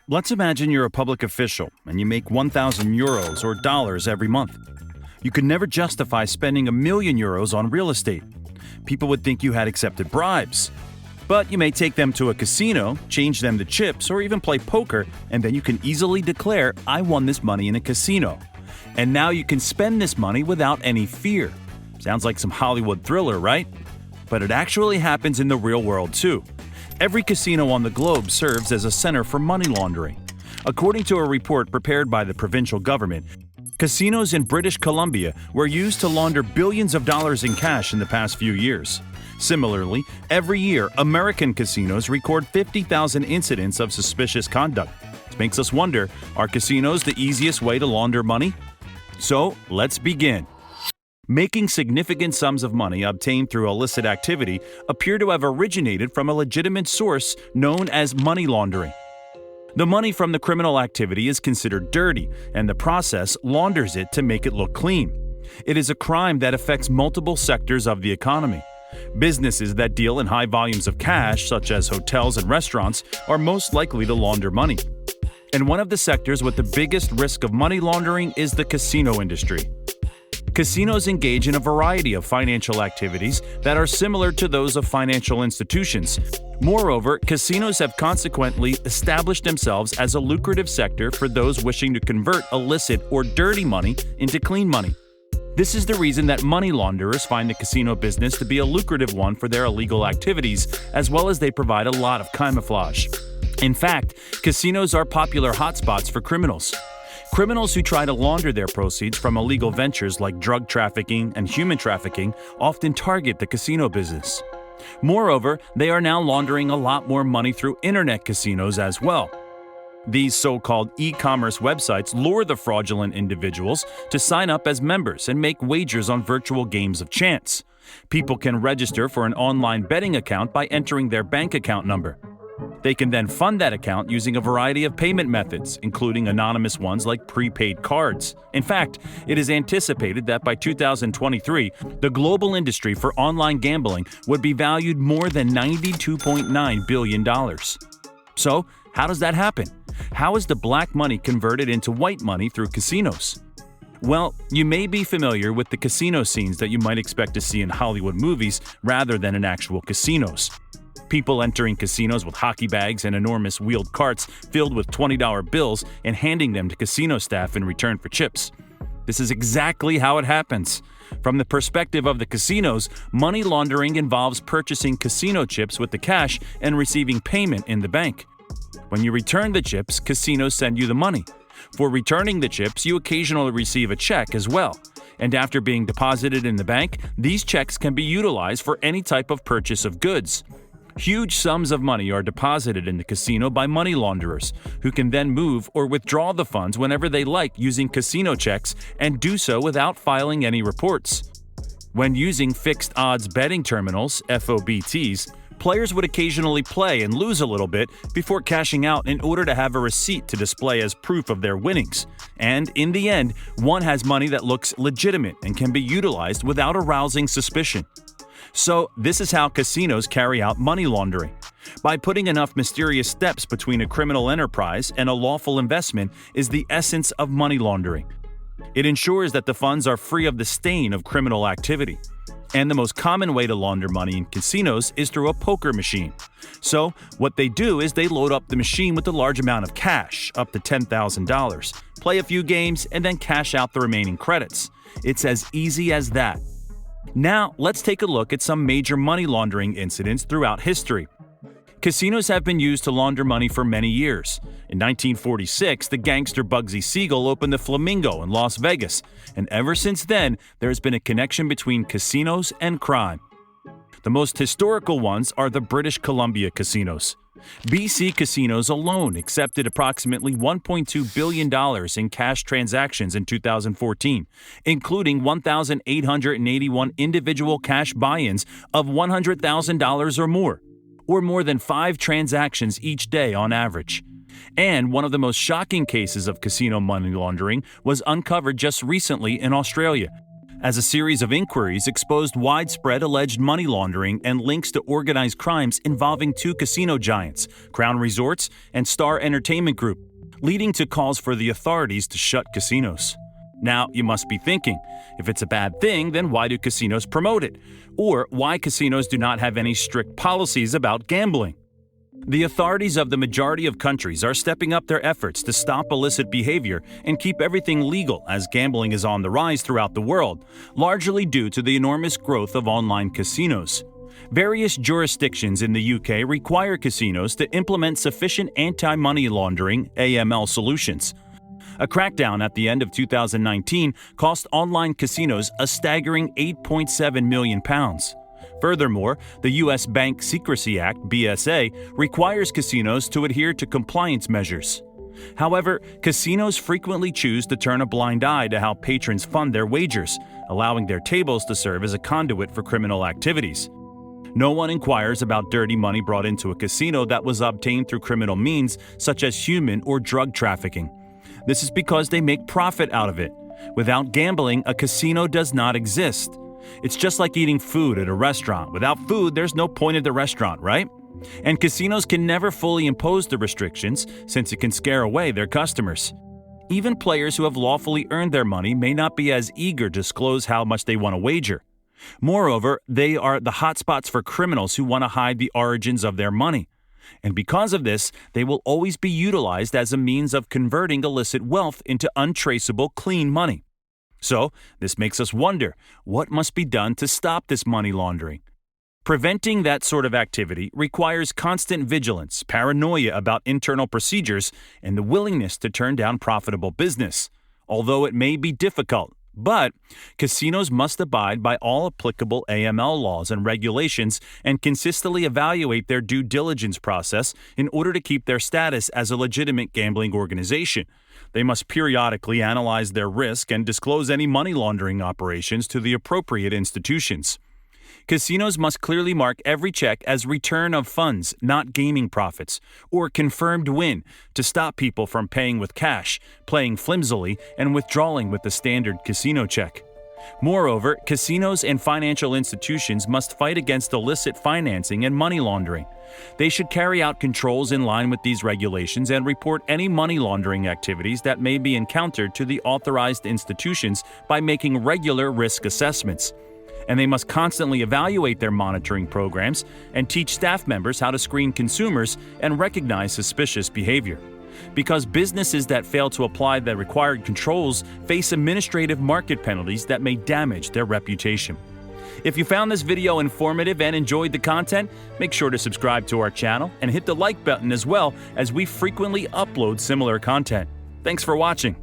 Let's imagine you're a public official and you make 1,000 euros or dollars every month. You could never justify spending €1,000,000 on real estate. People would think you had accepted bribes. But you may take them to a casino, change them to chips, or even play poker, and then you can easily declare, I won this money in a casino. And now you can spend this money without any fear. Sounds like some Hollywood thriller, right? But it actually happens in the real world too. Every casino on the globe serves as a center for money laundering. According to a report prepared by the provincial government, casinos in British Columbia were used to launder billions of dollars in cash in the past few years. Similarly, every year, American casinos record 50,000 incidents of suspicious conduct. This makes us wonder, are casinos the easiest way to launder money? So, let's begin. Making significant sums of money obtained through illicit activity appear to have originated from a legitimate source known as money laundering. The money from the criminal activity is considered dirty, and the process launders it to make it look clean. It is a crime that affects multiple sectors of the economy. Businesses that deal in high volumes of cash, such as hotels and restaurants, are most likely to launder money. And one of the sectors with the biggest risk of money laundering is the casino industry. Casinos engage in a variety of financial activities that are similar to those of financial institutions. Moreover, casinos have consequently established themselves as a lucrative sector for those wishing to convert illicit or dirty money into clean money. This is the reason that money launderers find the casino business to be a lucrative one for their illegal activities, as well as they provide a lot of camouflage. In fact, casinos are popular hotspots for criminals. Criminals who try to launder their proceeds from illegal ventures like drug trafficking and human trafficking often target the casino business. Moreover, they are now laundering a lot more money through internet casinos as well. These so-called e-commerce websites lure the fraudulent individuals to sign up as members and make wagers on virtual games of chance. People can register for an online betting account by entering their bank account number. They can then fund that account using a variety of payment methods, including anonymous ones like prepaid cards. In fact, it is anticipated that by 2023, the global industry for online gambling would be valued more than $92.9 billion. So, how does that happen? How is the black money converted into white money through casinos? Well, you may be familiar with the casino scenes that you might expect to see in Hollywood movies rather than in actual casinos. People entering casinos with hockey bags and enormous wheeled carts filled with $20 bills and handing them to casino staff in return for chips. This is exactly how it happens. From the perspective of the casinos, money laundering involves purchasing casino chips with the cash and receiving payment in the bank. When you return the chips, casinos send you the money. For returning the chips, you occasionally receive a check as well. And after being deposited in the bank, these checks can be utilized for any type of purchase of goods. Huge sums of money are deposited in the casino by money launderers, who can then move or withdraw the funds whenever they like using casino checks and do so without filing any reports. When using fixed odds betting terminals, FOBTs, players would occasionally play and lose a little bit before cashing out in order to have a receipt to display as proof of their winnings. And in the end, one has money that looks legitimate and can be utilized without arousing suspicion. So, this is how casinos carry out money laundering. By putting enough mysterious steps between a criminal enterprise and a lawful investment is the essence of money laundering. It ensures that the funds are free of the stain of criminal activity. And the most common way to launder money in casinos is through a poker machine. So, what they do is they load up the machine with a large amount of cash, up to $10,000, play a few games, and then cash out the remaining credits. It's as easy as that. Now, let's take a look at some major money laundering incidents throughout history. Casinos have been used to launder money for many years. In 1946, the gangster Bugsy Siegel opened the Flamingo in Las Vegas, and ever since then, there has been a connection between casinos and crime. The most historical ones are the British Columbia casinos. BC casinos alone accepted approximately $1.2 billion in cash transactions in 2014, including 1,881 individual cash buy-ins of $100,000 or more than 5 transactions each day on average. And one of the most shocking cases of casino money laundering was uncovered just recently in Australia. as a series of inquiries exposed widespread alleged money laundering and links to organized crimes involving two casino giants, Crown Resorts and Star Entertainment Group, leading to calls for the authorities to shut casinos. Now, you must be thinking, if it's a bad thing, then why do casinos promote it? Or why casinos do not have any strict policies about gambling? The authorities of the majority of countries are stepping up their efforts to stop illicit behavior and keep everything legal as gambling is on the rise throughout the world, largely due to the enormous growth of online casinos. Various jurisdictions in the UK require casinos to implement sufficient anti-money laundering (AML) solutions. A crackdown at the end of 2019 cost online casinos a staggering £8.7 million. Furthermore, the U.S. Bank Secrecy Act (BSA) requires casinos to adhere to compliance measures. However, casinos frequently choose to turn a blind eye to how patrons fund their wagers, allowing their tables to serve as a conduit for criminal activities. No one inquires about dirty money brought into a casino that was obtained through criminal means such as human or drug trafficking. This is because they make profit out of it. Without gambling, a casino does not exist. It's just like eating food at a restaurant. Without food, there's no point at the restaurant, right? And casinos can never fully impose the restrictions since it can scare away their customers. Even players who have lawfully earned their money may not be as eager to disclose how much they want to wager. Moreover, they are the hotspots for criminals who want to hide the origins of their money. And because of this, they will always be utilized as a means of converting illicit wealth into untraceable, clean money. So, this makes us wonder, what must be done to stop this money laundering? Preventing that sort of activity requires constant vigilance, paranoia about internal procedures, and the willingness to turn down profitable business. Although it may be difficult, but casinos must abide by all applicable AML laws and regulations and consistently evaluate their due diligence process in order to keep their status as a legitimate gambling organization. They must periodically analyze their risk and disclose any money laundering operations to the appropriate institutions. Casinos must clearly mark every check as return of funds, not gaming profits, or confirmed win to stop people from paying with cash, playing flimsily, and withdrawing with the standard casino check. Moreover, casinos and financial institutions must fight against illicit financing and money laundering. They should carry out controls in line with these regulations and report any money laundering activities that may be encountered to the authorized institutions by making regular risk assessments. And they must constantly evaluate their monitoring programs and teach staff members how to screen consumers and recognize suspicious behavior. Because businesses that fail to apply the required controls face administrative market penalties that may damage their reputation. If you found this video informative and enjoyed the content, make sure to subscribe to our channel and hit the like button as well, as we frequently upload similar content. Thanks for watching.